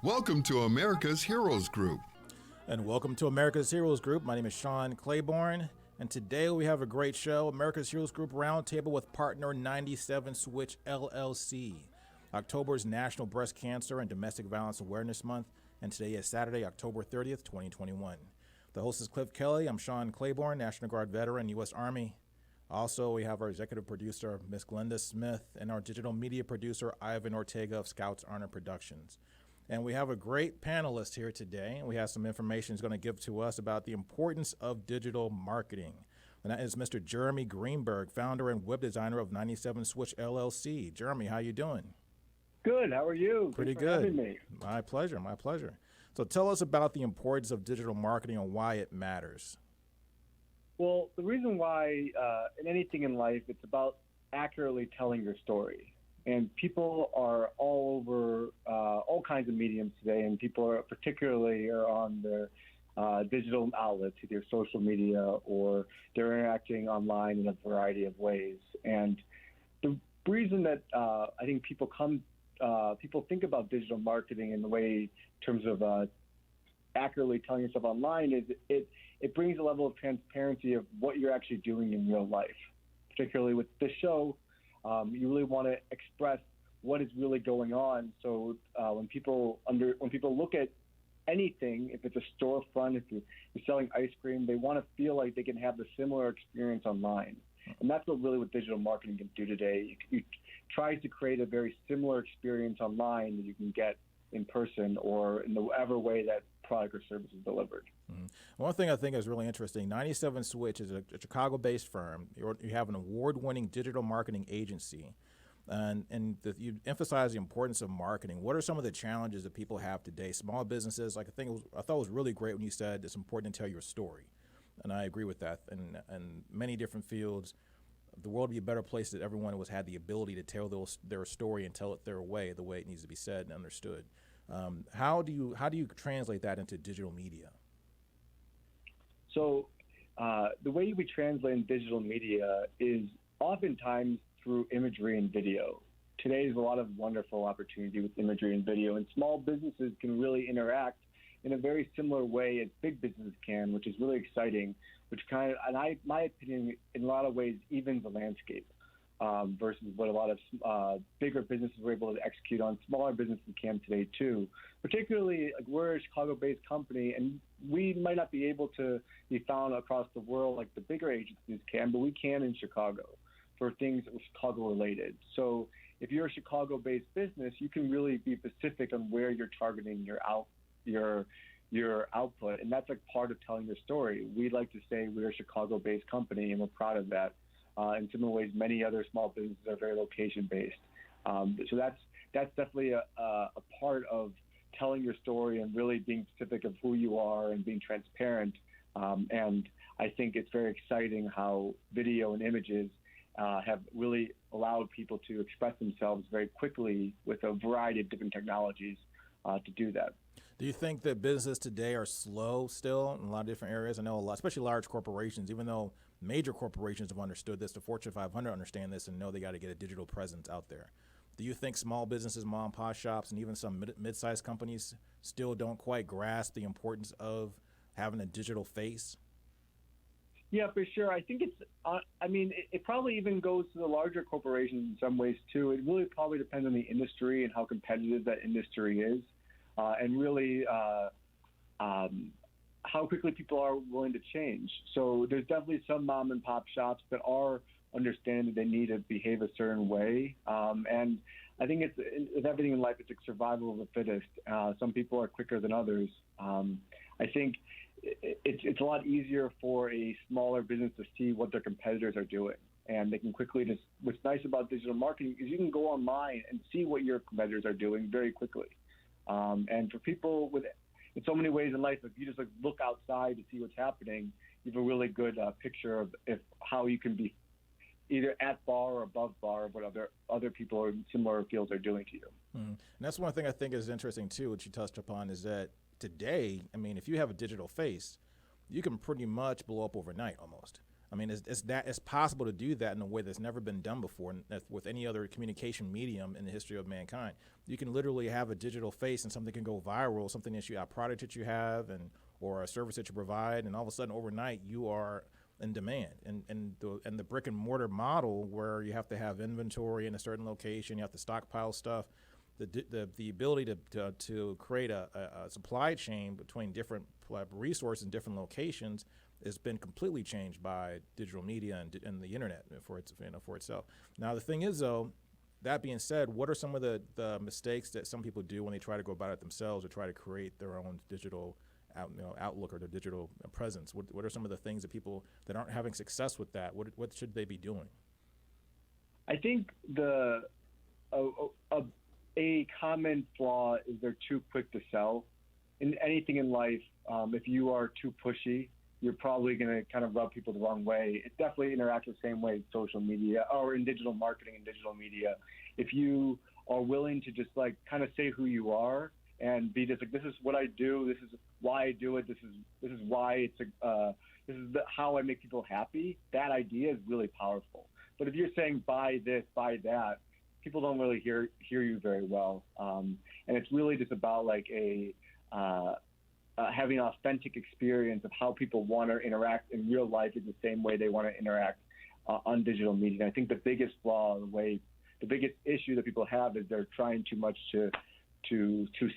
Welcome to America's Heroes Group. And welcome to America's Heroes Group. My name is Sean Claiborne, and today we have a great show, America's Heroes Group Roundtable with partner 97 Switch LLC. October is National Breast Cancer and Domestic Violence Awareness Month, and today is Saturday, October 30th, 2021. The host is Kelley. I'm Sean Claiborne, National Guard veteran, U.S. Army. Also, we have our executive producer, Miss Glenda Smith, and our digital media producer, Ivan Ortega of Scouts Honor Productions. And we have a great panelist here today. We have some information he's going to give to us about the importance of digital marketing. And that is Mr. Jeremy Greenberg, founder and web designer of 97 Switch LLC. Jeremy, how you doing? Good. How are you? Pretty Thanks for good. having me. My pleasure. My pleasure. So tell us about the importance of digital marketing and why it matters. Well, the reason why in anything in life, it's about accurately telling your story. And people are all over all kinds of mediums today, and people are particularly on their digital outlets, either social media or they're interacting online in a variety of ways. And the reason that I think people think about digital marketing in the way in terms of accurately telling yourself online is it brings a level of transparency of what you're actually doing in real life. Particularly with this show, you really want to express what is really going on. So when people look at anything, if it's a storefront, if you're selling ice cream, they want to feel like they can have the similar experience online. And that's what digital marketing can do today. You try to create a very similar experience online that you can get in person or in whatever way that product or service is delivered. Mm-hmm. One thing I think is really interesting, 97 Switch is a Chicago-based firm. You have an award-winning digital marketing agency, and you emphasize the importance of marketing. What are some of the challenges that people have today? Small businesses, I thought it was really great when you said it's important to tell your story, and I agree with that. In many different fields, the world would be a better place if everyone had the ability to tell their story and tell it their way, the way it needs to be said and understood. How do you translate that into digital media? So the way we translate in digital media is oftentimes through imagery and video. Today is a lot of wonderful opportunity with imagery and video, and small businesses can really interact in a very similar way as big businesses can, which is really exciting, which my opinion, in a lot of ways, evens the landscape versus what a lot of bigger businesses were able to execute on. Smaller businesses can today too. Particularly, we're a Chicago-based company, and we might not be able to be found across the world like the bigger agencies can, but we can in Chicago for things that are Chicago-related. So if you're a Chicago-based business, you can really be specific on where you're targeting your output, and that's part of telling your story. We like to say we're a Chicago-based company, and we're proud of that. In similar ways, many other small businesses are very location-based. So that's definitely a part of telling your story and really being specific of who you are and being transparent. And I think it's very exciting how video and images have really allowed people to express themselves very quickly with a variety of different technologies to do that. Do you think that businesses today are slow still in a lot of different areas? I know a lot, especially large corporations, even though major corporations have understood this, the Fortune 500 understand this and know they got to get a digital presence out there. Do you think small businesses, mom and pop shops, and even some mid-sized companies still don't quite grasp the importance of having a digital face? Yeah, for sure. I think it probably even goes to the larger corporations in some ways too. It really probably depends on the industry and how competitive that industry is. And really how quickly people are willing to change. So there's definitely some mom and pop shops that are understanding that they need to behave a certain way. And I think it's everything in life, it's like survival of the fittest. Some people are quicker than others. I think it's a lot easier for a smaller business to see what their competitors are doing. And they can quickly what's nice about digital marketing is you can go online and see what your competitors are doing very quickly. And for people in so many ways in life, if you just look outside to see what's happening, you have a really good picture of how you can be either at bar or above bar of what other people in similar fields are doing to you. And that's one thing I think is interesting too, which you touched upon, is that today, if you have a digital face, you can pretty much blow up overnight almost. I mean, it's possible to do that in a way that's never been done before with any other communication medium in the history of mankind. You can literally have a digital face and something can go viral, something that a product that you have or a service that you provide, and all of a sudden overnight you are in demand. And the brick and mortar model where you have to have inventory in a certain location, you have to stockpile stuff. The ability to create a supply chain between different resources in different locations has been completely changed by digital media and the internet for itself. Now the thing is, though, that being said, what are some of the mistakes that some people do when they try to go about it themselves or try to create their own digital outlook or their digital presence? What are some of the things that people that aren't having success with that? What should they be doing? I think a common flaw is they're too quick to sell. In anything in life, if you are too pushy, you're probably going to kind of rub people the wrong way. It definitely interacts the same way in social media or in digital marketing and digital media. If you are willing to just like kind of say who you are and be just like, this is what I do, this is why I do it, this is why how I make people happy, that idea is really powerful. But if you're saying buy this, buy that, people don't really hear you very well. And it's really just about like having an authentic experience of how people want to interact in real life is the same way they want to interact on digital media. And I think the biggest flaw, the biggest issue that people have is they're trying too much to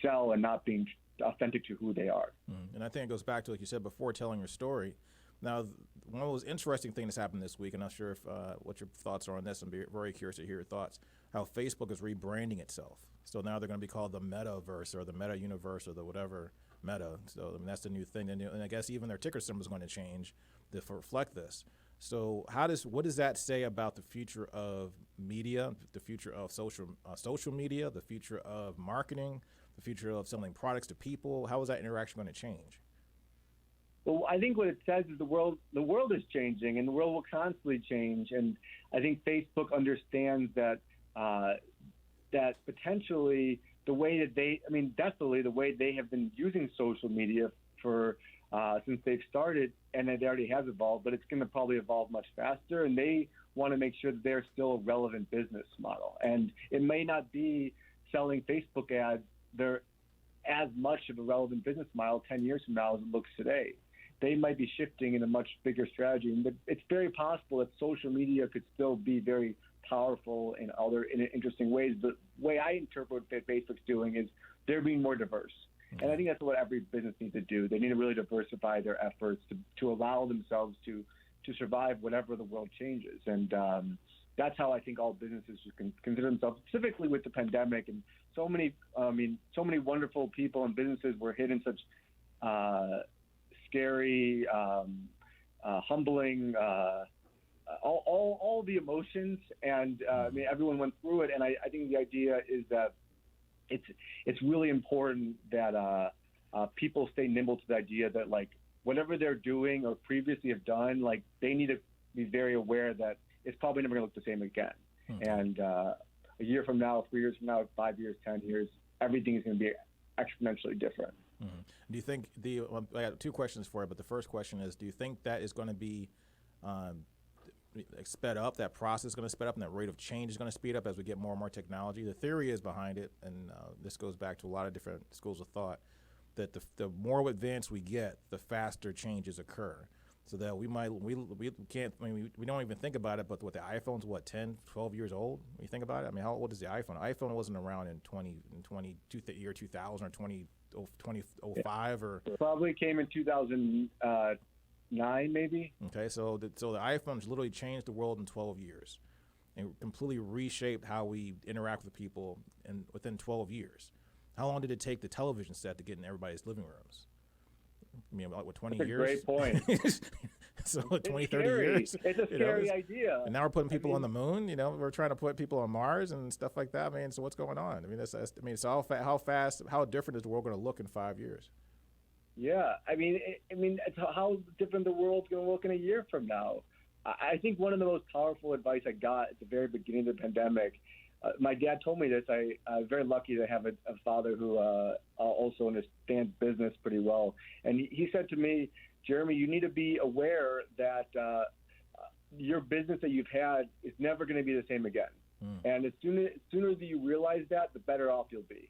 sell and not being authentic to who they are. And I think it goes back to, like you said before, telling your story. Now, one of those interesting things that's happened this week, and I'm not sure if what your thoughts are on this. I'm very curious to hear your thoughts. How Facebook is rebranding itself. So now they're going to be called the Metaverse or the Meta Universe or the whatever Meta. So I mean, that's the new thing. And I guess even their ticker symbol is going to change to reflect this. So what does that say about the future of media, the future of social media, the future of marketing, the future of selling products to people? How is that interaction going to change? Well, I think what it says is the world is changing, and the world will constantly change. And I think Facebook understands that potentially the way that definitely the way they have been using social media for since they've started, and it already has evolved, but it's going to probably evolve much faster. And they want to make sure that they're still a relevant business model. And it may not be selling Facebook ads. They're as much of a relevant business model 10 years from now as it looks today. They might be shifting in a much bigger strategy. And it's very possible that social media could still be very powerful in interesting ways. The way I interpret what Facebook's doing is they're being more diverse. Mm-hmm. And I think that's what every business needs to do. They need to really diversify their efforts to allow themselves to survive whatever the world changes. And that's how I think all businesses should consider themselves, specifically with the pandemic. And so many wonderful people and businesses were hit in such scary, humbling, all the emotions, and everyone went through it. And I think the idea is that it's really important that people stay nimble to the idea that like whatever they're doing or previously have done, like they need to be very aware that it's probably never going to look the same again. Mm-hmm. And a year from now, 3 years from now, 5 years, 10 years, everything is going to be exponentially different. Mm-hmm. Do you think I got two questions for you, but the first question is, do you think that is going to be sped up, that process is going to speed up, and that rate of change is going to speed up as we get more and more technology? The theory is behind it, and this goes back to a lot of different schools of thought, that the more advanced we get, the faster changes occur. So that we don't even think about it, but what the iPhone's 10, 12 years old? When you think about it, I mean, how old is the iPhone? iPhone wasn't around in year 2000 or 2005 or probably came in 2009 maybe. Okay, so the iPhone's literally changed the world in 12 years and completely reshaped how we interact with people within 12 years. How long did it take the television set to get in everybody's living rooms? I mean, like, 20 That's years? That's a great point. So 20, 30 years? It's a scary idea. And now we're putting people on the moon. We're trying to put people on Mars and stuff like that. I mean, so what's going on? I mean, so how different is the world going to look in 5 years? Yeah, it's how different the world's going to look in a year from now. I think one of the most powerful advice I got at the very beginning of the pandemic, my dad told me this. I was very lucky to have a father who also understands business pretty well. And he said to me, Jeremy, you need to be aware that your business that you've had is never going to be the same again. And as sooner as you realize that, the better off you'll be.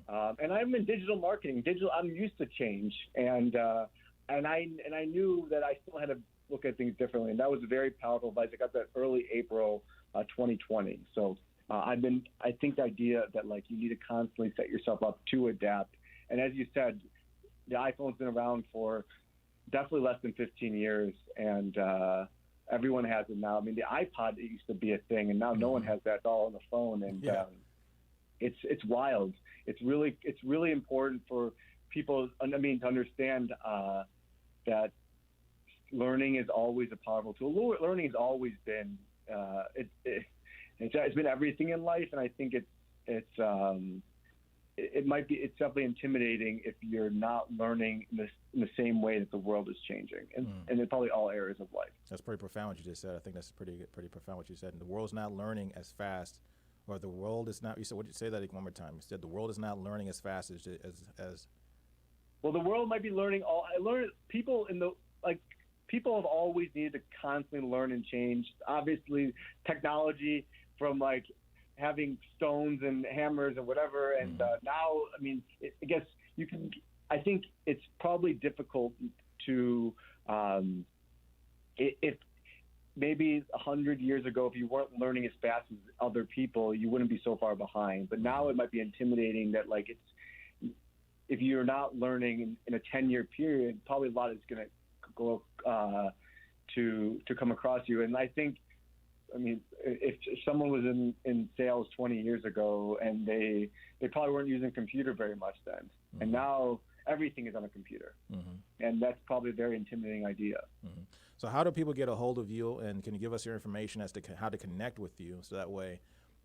And I'm in digital marketing. I'm used to change, and I knew that I still had to look at things differently, and that was very powerful advice. I got that early April 2020. So I think the idea that like you need to constantly set yourself up to adapt. And as you said, the iPhone's been around for definitely less than 15 years, and everyone has it now. I mean, the iPod used to be a thing, and now no one has that. It's all on the phone, and it's wild. It's really important for people, to understand that learning is always a powerful tool. Learning has always been it's been everything in life, and I think it's definitely intimidating if you're not learning in the same way that the world is changing, and in probably all areas of life. That's pretty profound what you just said. I think that's pretty profound what you said. And the world's not learning as fast, or the world is not. You said, what did you say that one more time? You said the world is not learning as fast as. Well, the world might be learning people have always needed to constantly learn and change. Obviously, technology from like having stones and hammers and whatever, and now, I guess you can. I think it's probably difficult to, if maybe 100 years ago, if you weren't learning as fast as other people, you wouldn't be so far behind. But now it might be intimidating that like if you're not learning in a 10-year period, probably a lot is going to go to come across you. And I think, if someone was in sales 20 years ago and they probably weren't using a computer very much then, and now everything is on a computer, and that's probably a very intimidating idea. So how do people get a hold of you, and can you give us your information as to how to connect with you, so that way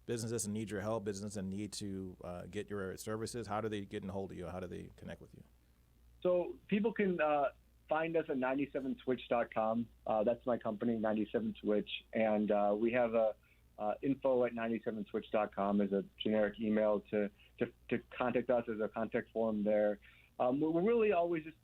businesses that need your help, businesses that need to get your services, how do they get in hold of you? How do they connect with you? So people can find us at 97switch.com. That's my company, 97switch. And we have info at 97switch.com as a generic email to contact us. As a contact form there. We're really always just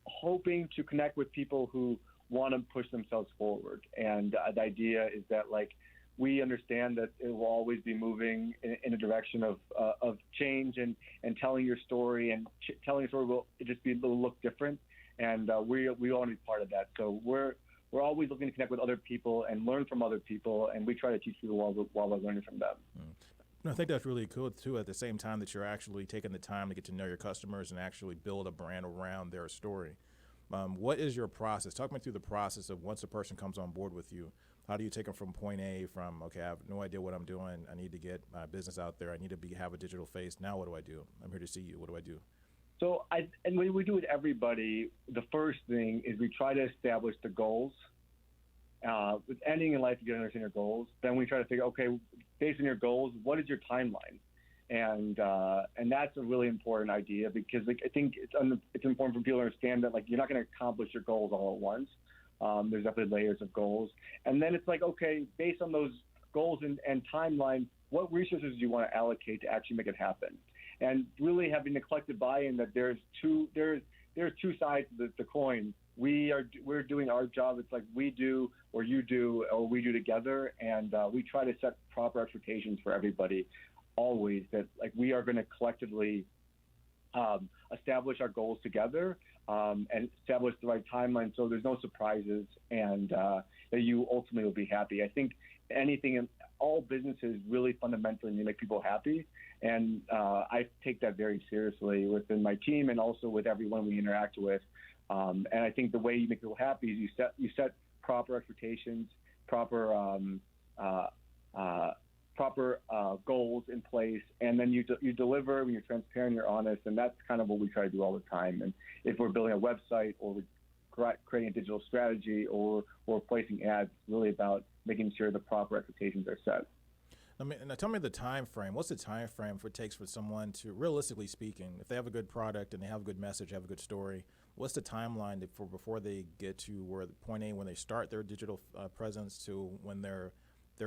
hoping to connect with people who want to push themselves forward. And the idea is that, like, we understand that it will always be moving in a direction of change and telling your story, and telling your story will just will look different. And we want to be part of that. So we're always looking to connect with other people and learn from other people, and we try to teach people while we're learning from them. I think that's really cool, too, at the same time that you're actually taking the time to get to know your customers and actually build a brand around their story. What is your process? Talk me through the process of once a person comes on board with you. How do you take them from point A, okay, I have no idea what I'm doing. I need to get my business out there. I need to have a digital face. Now what do I do? I'm here to see you. What do I do? So when we do with everybody, the first thing is we try to establish the goals. With anything in life, you got to understand your goals. Then we try to figure, okay, based on your goals, what is your timeline? And that's a really important idea, because I think it's important for people to understand that, like, you're not going to accomplish your goals all at once. There's definitely layers of goals. And then it's like, okay, based on those goals and timeline, what resources do you want to allocate to actually make it happen? And really having the collective buy-in that there's two sides of the coin. We're doing our job. It's like we do, or you do, or we do together. And we try to set proper expectations for everybody always, that like we are going to collectively establish our goals together, and establish the right timeline so there's no surprises, and that you ultimately will be happy. I think anything in all businesses really fundamentally need to make people happy, and I take that very seriously within my team and also with everyone we interact with. And I think the way you make people happy is you set proper expectations, proper goals in place, and then you deliver when you're transparent, you're honest, and that's kind of what we try to do all the time. And if we're building a website, or we're creating a digital strategy, or placing ads, it's really about making sure the proper expectations are set. Now tell me the time frame. What's the time frame it takes for someone to, realistically speaking, if they have a good product and they have a good message, have a good story, what's the timeline before they get to where point A, when they start their digital presence, to when they're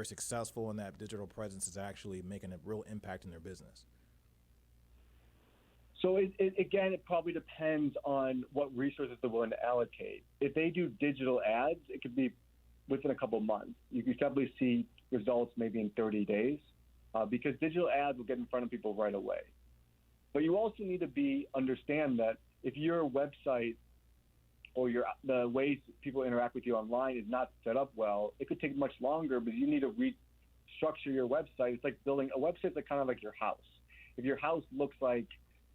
successful and that digital presence is actually making a real impact in their business? So it probably depends on what resources they're willing to allocate. If they do digital ads, it could be within a couple of months. You can definitely see results maybe in 30 days because digital ads will get in front of people right away. But you also need to understand that if your website or the ways people interact with you online is not set up well, it could take much longer, but you need to restructure your website. It's like building a website that's kind of like your house. If your house looks like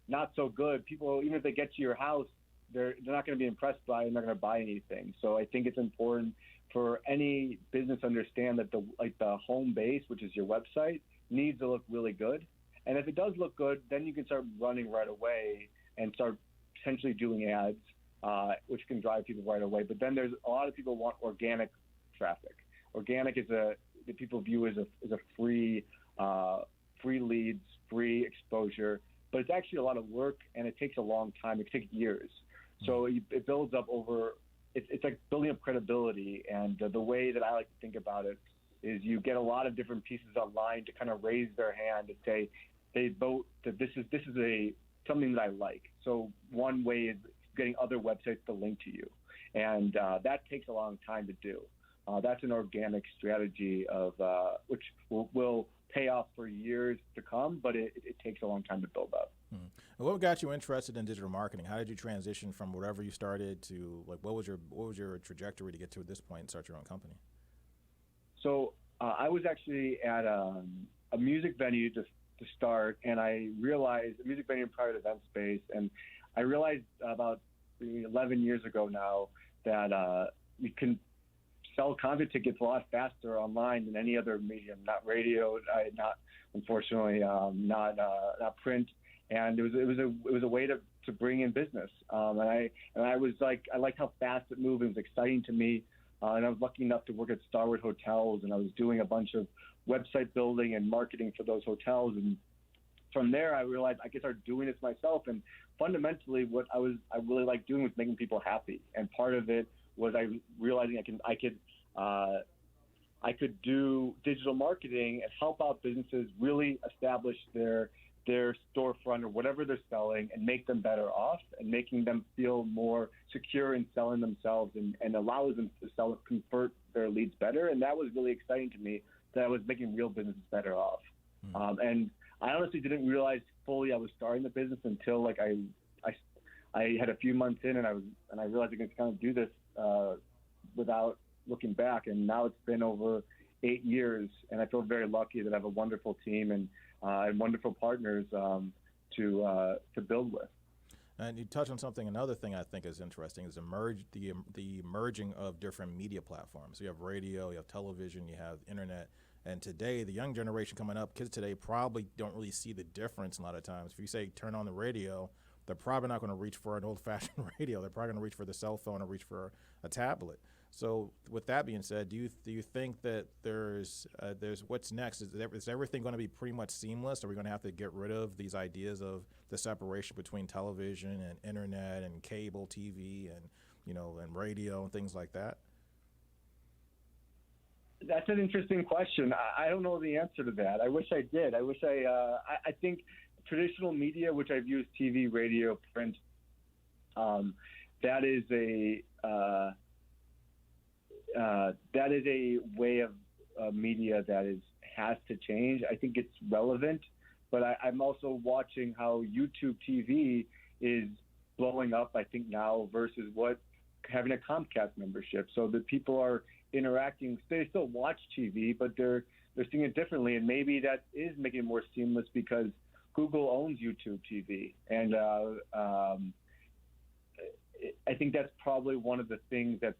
not so good, people, even if they get to your house, they're not going to be impressed by it and they're going to buy anything. So I think it's important for any business to understand that the home base, which is your website, needs to look really good. And if it does look good, then you can start running right away and start potentially doing ads, which can drive people right away. But then there's a lot of people want organic traffic. Organic is that people view as a free leads, free exposure, but it's actually a lot of work and it takes a long time. It takes years. So it builds up over. It's like building up credibility. And the way that I like to think about it is you get a lot of different pieces online to kind of raise their hand and say they vote that this is something that I like. So one way is getting other websites to link to you, and that takes a long time to do. That's an organic strategy of which will pay off for years to come, but it takes a long time to build up. What got you interested in digital marketing? How did you transition from whatever you started to what was your trajectory to get to this point and start your own company? So I was actually at a music venue to start, and I realized a music venue in private event space, and I realized about 11 years ago now that we can sell concert tickets a lot faster online than any other medium, not radio, unfortunately, not print. And it was a way to bring in business. And I was like, I liked how fast it moved. It was exciting to me. And I was lucky enough to work at Starwood Hotels, and I was doing a bunch of website building and marketing for those hotels. And from there, I realized I could start doing this myself. And fundamentally, what I really liked doing was making people happy. And part of it was realizing I could do digital marketing and help out businesses really establish their storefront or whatever they're selling and make them better off and making them feel more secure in selling themselves and allows them to convert their leads better. And that was really exciting to me, that I was making real businesses better off. And I honestly didn't realize fully I was starting the business until I had a few months in and I realized I could kind of do this without looking back. And now it's been over 8 years, and I feel very lucky that I have a wonderful team and wonderful partners to build with. And you touch on another thing I think is interesting is the merging of different media platforms. So you have radio, you have television, you have internet. And today, the young generation coming up, kids today probably don't really see the difference a lot of times. If you say turn on the radio, they're probably not going to reach for an old-fashioned radio. They're probably going to reach for the cell phone or reach for a tablet. So with that being said, do you think that there's what's next? Is everything going to be pretty much seamless? Are we going to have to get rid of these ideas of the separation between television and internet and cable TV and radio and things like that? That's an interesting question. I don't know the answer to that. I wish I did. I think traditional media, which I've used TV, radio, print, that is a way of media that has to change. I think it's relevant, but I'm also watching how YouTube TV is blowing up, I think, now versus having a Comcast membership. So that people are interacting. They still watch TV, but they're seeing it differently. And maybe that is making it more seamless because Google owns YouTube TV. And I think that's probably one of the things that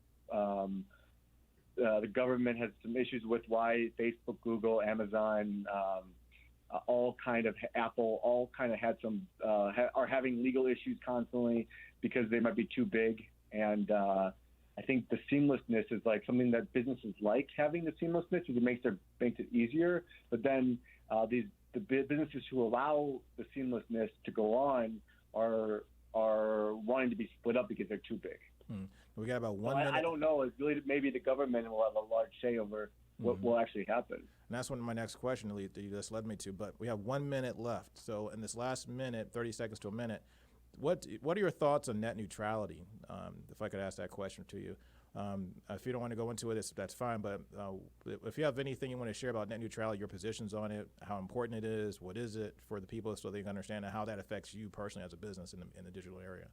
the government has some issues with, why Facebook, Google, Amazon, Apple, all kind of had some are having legal issues constantly because they might be too big. And I think the seamlessness is like something that businesses like, having the seamlessness because it makes it easier. But then the businesses who allow the seamlessness to go on are wanting to be split up because they're too big. We got about 1 minute. I don't know. It's really maybe the government will have a large say over what will actually happen. And that's one of my next question that you just led me to. But we have 1 minute left. So in this last minute, 30 seconds to a minute, what are your thoughts on net neutrality? If I could ask that question to you, If you don't want to go into it, that's fine. But if you have anything you want to share about net neutrality, your positions on it, how important it is, what is it for the people, so they can understand how that affects you personally as a business in the digital area.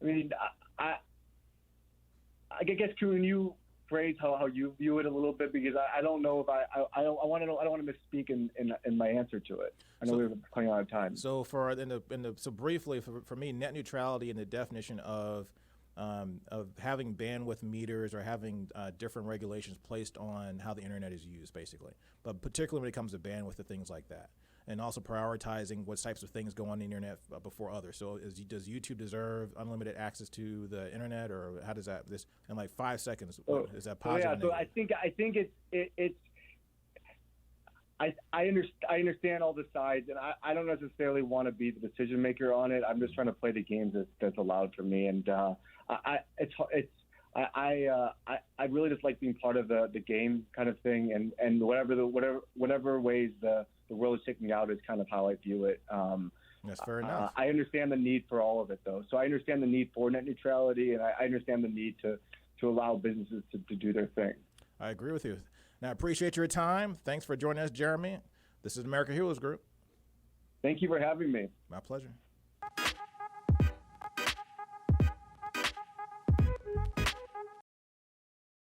I mean, I guess, can you phrase how you view it a little bit, because I don't know if I don't want to misspeak in my answer to it. I know we're running out of time. So so briefly for me, net neutrality and the definition of having bandwidth meters or having different regulations placed on how the internet is used, basically, but particularly when it comes to bandwidth and things like that. And also prioritizing what types of things go on the internet before others. So does YouTube deserve unlimited access to the internet, or how does that, this in like 5 seconds, is that positive? So I think I understand all the sides, and I don't necessarily want to be the decision maker on it. I'm just trying to play the games that's allowed for me, and I really just like being part of the game kind of thing, and whatever ways the world is shaking out is kind of how I view it. That's fair enough. I understand the need for all of it, though. So I understand the need for net neutrality, and I understand the need to allow businesses to do their thing. I agree with you. Now, I appreciate your time. Thanks for joining us, Jeremy. This is America Heroes Group. Thank you for having me. My pleasure.